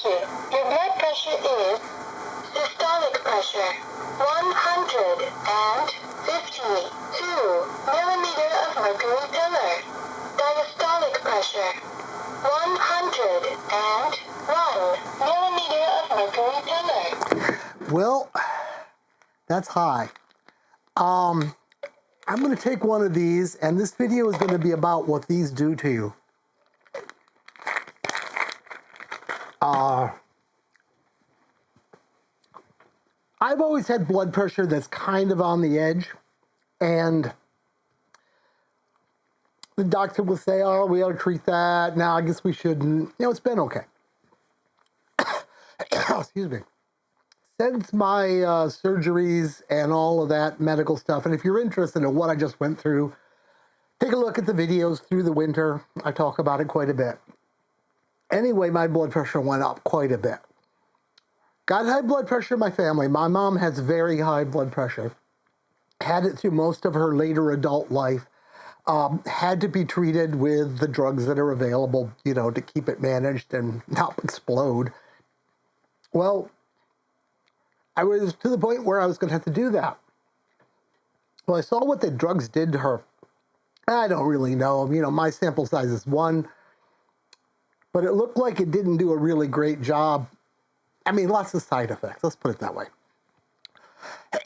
Thank you. Your blood pressure is systolic pressure 152 millimeter of mercury pillar. Diastolic pressure 101 millimeter of mercury pillar. Well, that's high. I'm going to take one of these, and this video is going to be about what these do to you. I've always had blood pressure that's kind of on the edge, and the doctor will say, oh, we ought to treat that. Now, I guess we shouldn't. You know, it's been okay. Excuse me. Since my surgeries and all of that medical stuff, and if you're interested in what I just went through, take a look at the videos through the winter. I talk about it quite a bit. Anyway, my blood pressure went up quite a bit. Got high blood pressure in my family. My mom has very high blood pressure. Had it through most of her later adult life. Had to be treated with the drugs that are available, you know, to keep it managed and not explode. Well, I was to the point where I was going to have to do that. Well, I saw what the drugs did to her. I don't really know. You know, my sample size is 1. But it looked like it didn't do a really great job. I mean, lots of side effects. Let's put it that way.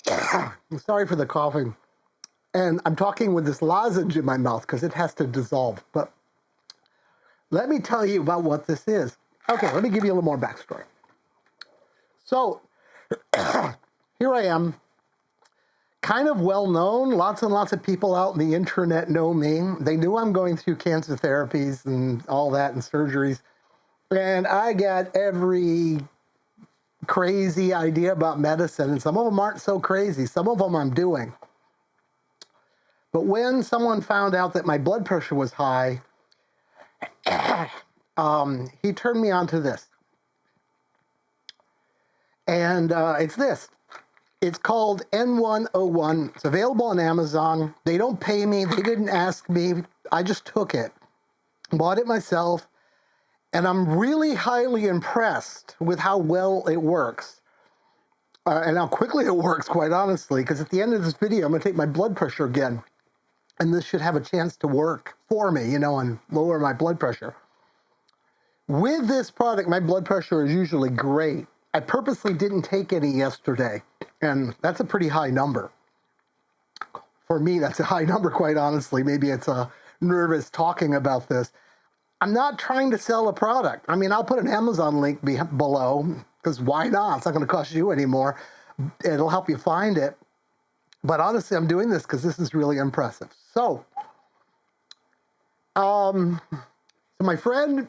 I'm sorry for the coughing. And I'm talking with this lozenge in my mouth because it has to dissolve. But let me tell you about what this is. Okay, let me give you a little more backstory. So, here I am, kind of well known. Lots and lots of people out in the internet know me. They knew I'm going through cancer therapies and all that and surgeries. And I got every crazy idea about medicine. And some of them aren't so crazy. Some of them I'm doing. But when someone found out that my blood pressure was high, he turned me on to this. And it's this. It's called N1O1. It's available on Amazon. They don't pay me. They didn't ask me. I just took it. Bought it myself. And I'm really highly impressed with how well it works. And how quickly it works, quite honestly. Because at the end of this video, I'm going to take my blood pressure again. And this should have a chance to work for me, you know, and lower my blood pressure. With this product, my blood pressure is usually great. I purposely didn't take any yesterday, and that's a pretty high number. For me, that's a high number, quite honestly. Maybe it's nervous talking about this. I'm not trying to sell a product. I mean, I'll put an Amazon link below, because why not? It's not going to cost you anymore. It'll help you find it. But honestly, I'm doing this because this is really impressive. So my friend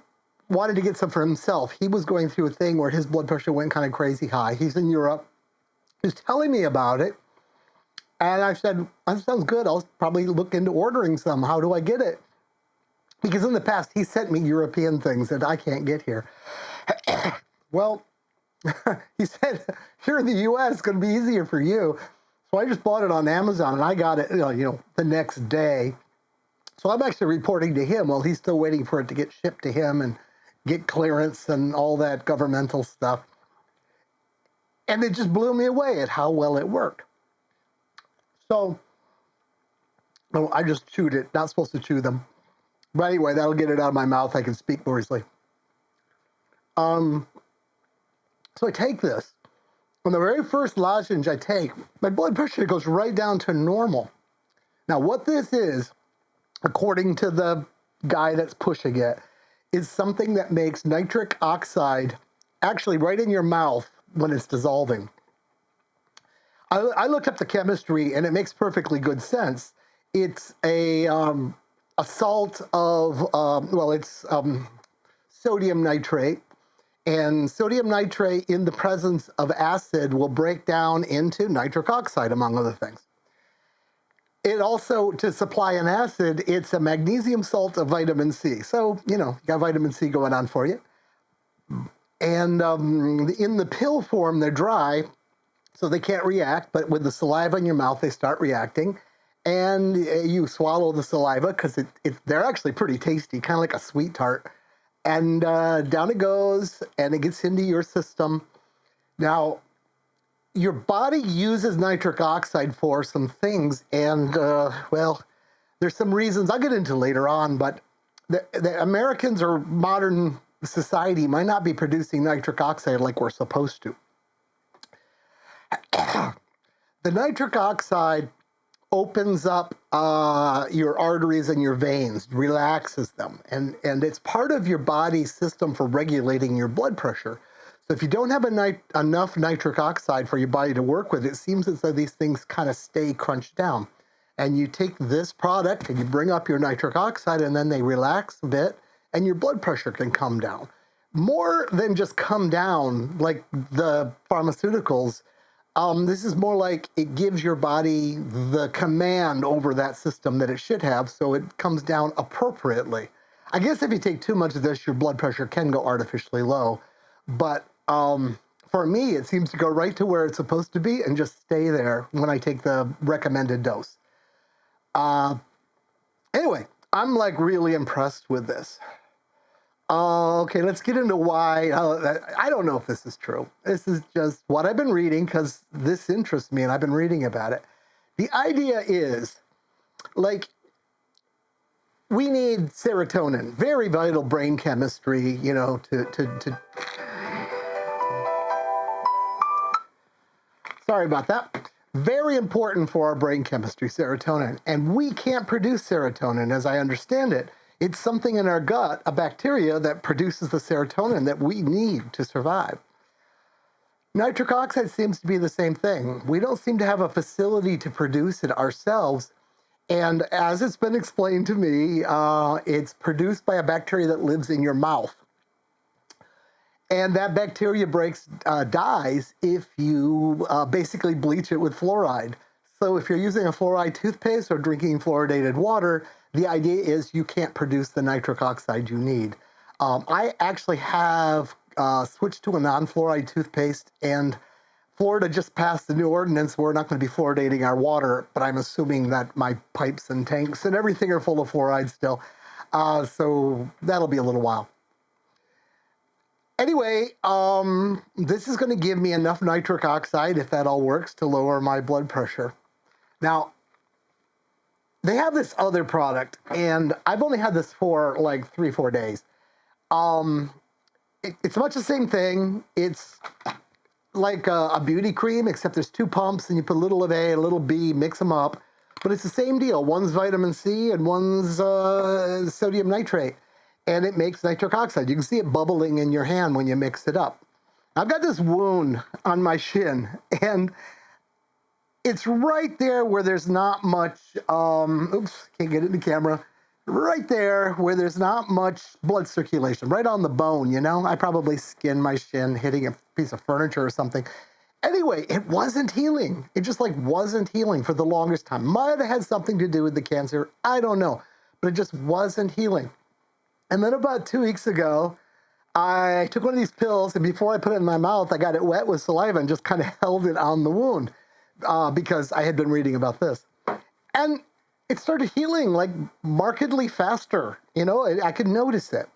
wanted to get some for himself. He was going through a thing where his blood pressure went kind of crazy high. He's in Europe. He's telling me about it. And I said, that sounds good. I'll probably look into ordering some. How do I get it? Because in the past, he sent me European things that I can't get here. Well, he said, here in the U.S., it's going to be easier for you. So I just bought it on Amazon, and I got it, you know, the next day. So I'm actually reporting to him while he's still waiting for it to get shipped to him and get clearance and all that governmental stuff. And it just blew me away at how well it worked. So, well, I just chewed it. Not supposed to chew them. But anyway, that'll get it out of my mouth. I can speak more easily. So I take this. On the very first lozenge I take, my blood pressure goes right down to normal. Now, what this is, according to the guy that's pushing it, is something that makes nitric oxide actually right in your mouth when it's dissolving. I looked up the chemistry, and it makes perfectly good sense. It's a salt of, sodium nitrate. And sodium nitrate in the presence of acid will break down into nitric oxide, among other things. It also, to supply an acid, it's a magnesium salt of vitamin C. So, you know, you got vitamin C going on for you. And in the pill form, they're dry, so they can't react. But with the saliva in your mouth, they start reacting. And you swallow the saliva because they're actually pretty tasty, kind of like a sweet tart. and down it goes, and it gets into your system. Now, your body uses nitric oxide for some things, and well, there's some reasons I'll get into later on, but the Americans or modern society might not be producing nitric oxide like we're supposed to. The nitric oxide opens up your arteries and your veins, relaxes them, and it's part of your body's system for regulating your blood pressure. So if you don't have enough nitric oxide for your body to work with, it seems as though these things kind of stay crunched down. And you take this product and you bring up your nitric oxide, and then they relax a bit, and your blood pressure can come down. More than just come down like the pharmaceuticals, this is more like it gives your body the command over that system that it should have, so it comes down appropriately. I guess if you take too much of this, your blood pressure can go artificially low. But for me, it seems to go right to where it's supposed to be and just stay there when I take the recommended dose. Anyway, I'm like really impressed with this. Okay, let's get into why. I don't know if this is true. This is just what I've been reading because this interests me and I've been reading about it. The idea is, like, we need serotonin, very vital brain chemistry, you know, to sorry about that. Very important for our brain chemistry, serotonin. And we can't produce serotonin, as I understand it. It's something in our gut, a bacteria, that produces the serotonin that we need to survive. Nitric oxide seems to be the same thing. We don't seem to have a facility to produce it ourselves. And as it's been explained to me, it's produced by a bacteria that lives in your mouth. And that bacteria dies if you basically bleach it with fluoride. So if you're using a fluoride toothpaste or drinking fluoridated water, the idea is you can't produce the nitric oxide you need. I actually have switched to a non-fluoride toothpaste, and Florida just passed the new ordinance. We're not going to be fluoridating our water, but I'm assuming that my pipes and tanks and everything are full of fluoride still. So that'll be a little while. Anyway, this is going to give me enough nitric oxide, if that all works, to lower my blood pressure. Now, they have this other product, and I've only had this for like 3-4 days. It's much the same thing. It's like a beauty cream, except there's 2 pumps, and you put a little of A and a little B, mix them up. But it's the same deal. One's vitamin C and one's sodium nitrate. And it makes nitric oxide. You can see it bubbling in your hand when you mix it up. I've got this wound on my shin, and it's right there where there's not much, oops, can't get it in the camera. Right there where there's not much blood circulation, right on the bone, you know? I probably skinned my shin hitting a piece of furniture or something. Anyway, it wasn't healing. It just like wasn't healing for the longest time. Might have had something to do with the cancer. I don't know, but it just wasn't healing. And then about 2 weeks ago, I took one of these pills, and before I put it in my mouth, I got it wet with saliva and just kind of held it on the wound because I had been reading about this. And it started healing like markedly faster. You know, I could notice it.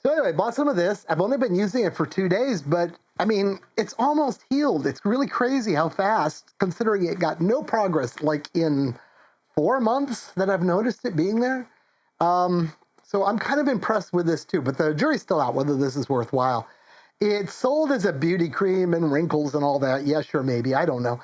So anyway, I bought some of this. I've only been using it for 2 days, but I mean, it's almost healed. It's really crazy how fast, considering it got no progress like in 4 months that I've noticed it being there. So I'm kind of impressed with this too, but the jury's still out whether this is worthwhile. It's sold as a beauty cream and wrinkles and all that. Yeah, sure, maybe. I don't know.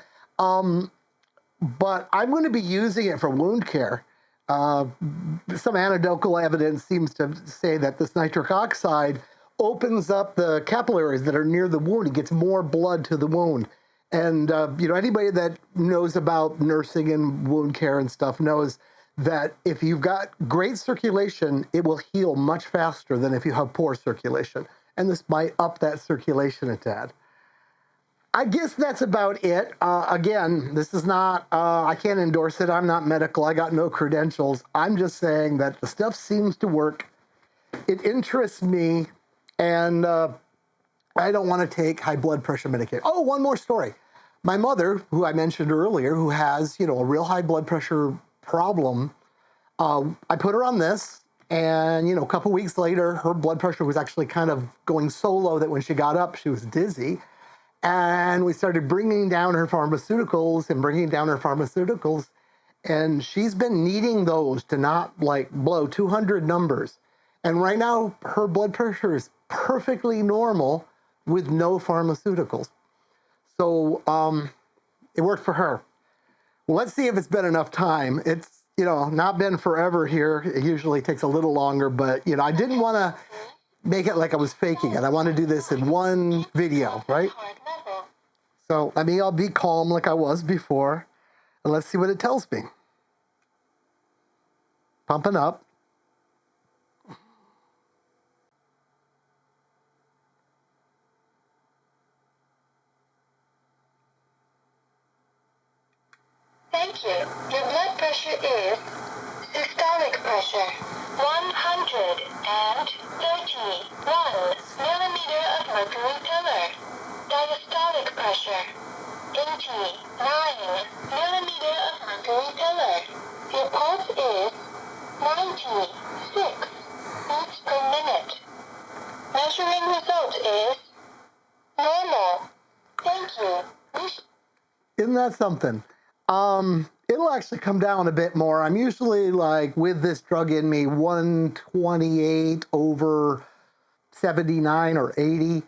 But I'm going to be using it for wound care. Some anecdotal evidence seems to say that this nitric oxide opens up the capillaries that are near the wound. It gets more blood to the wound. And, you know, anybody that knows about nursing and wound care and stuff knows that if you've got great circulation, it will heal much faster than if you have poor circulation. And this might up that circulation a tad. I guess that's about it. Again, this is not, I can't endorse it. I'm not medical. I got no credentials. I'm just saying that the stuff seems to work. It interests me, and I don't want to take high blood pressure medication. Oh, one more story. My mother, who I mentioned earlier, who has, you know, a real high blood pressure problem, I put her on this, And, a couple weeks later, her blood pressure was actually kind of going so low that when she got up, she was dizzy. And we started bringing down her pharmaceuticals. And she's been needing those to not blow 200 numbers. And right now, her blood pressure is perfectly normal with no pharmaceuticals. So it worked for her. Well, let's see if it's been enough time. It's, not been forever here. It usually takes a little longer, but, I didn't want to make it like I was faking it. I want to do this in one video, right? So I'll be calm like I was before, and let's see what it tells me. Pumping up. Thank you. Your blood pressure is systolic pressure 131 millimeter of mercury pillar. Diastolic pressure 89 millimeter of mercury pillar. Your pulse is 96 beats per minute. Measuring result is normal. Thank you. Isn't that something? It'll actually come down a bit more. I'm usually with this drug in me, 128/79 or 80,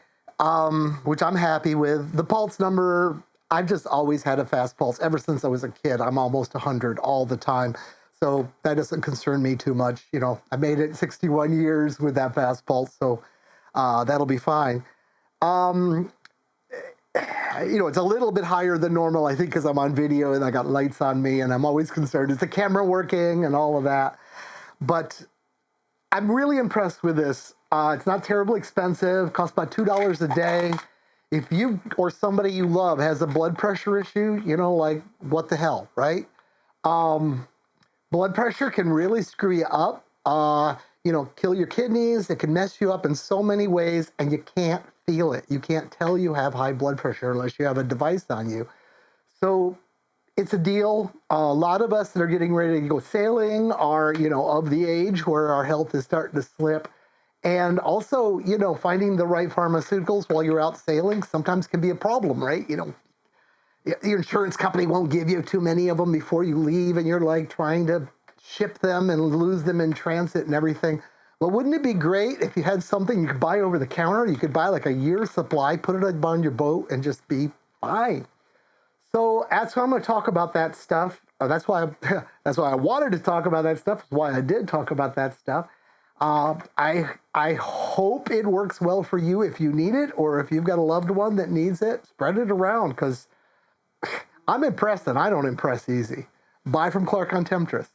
which I'm happy with. The pulse number, I've just always had a fast pulse ever since I was a kid. I'm almost 100 all the time. So that doesn't concern me too much. I made it 61 years with that fast pulse, so that'll be fine. It's a little bit higher than normal, I think, because I'm on video and I got lights on me, and I'm always concerned, is the camera working and all of that. But I'm really impressed with this. It's not terribly expensive, costs about $2 a day. If you or somebody you love has a blood pressure issue, what the hell, right? Blood pressure can really screw you up, kill your kidneys. It can mess you up in so many ways, and you can't feel it. You can't tell you have high blood pressure unless you have a device on you. So it's a deal. A lot of us that are getting ready to go sailing are, of the age where our health is starting to slip. And also, finding the right pharmaceuticals while you're out sailing sometimes can be a problem, right? Your insurance company won't give you too many of them before you leave, and you're trying to ship them and lose them in transit and everything. Well, wouldn't it be great if you had something you could buy over the counter? You could buy a year's supply, put it on your boat, and just be fine. So that's why I'm going to talk about that stuff. That's why I wanted to talk about that stuff. That's why I did talk about that stuff. I hope it works well for you if you need it, or if you've got a loved one that needs it, spread it around, because I'm impressed and I don't impress easy. Bye from Clark on Temptress.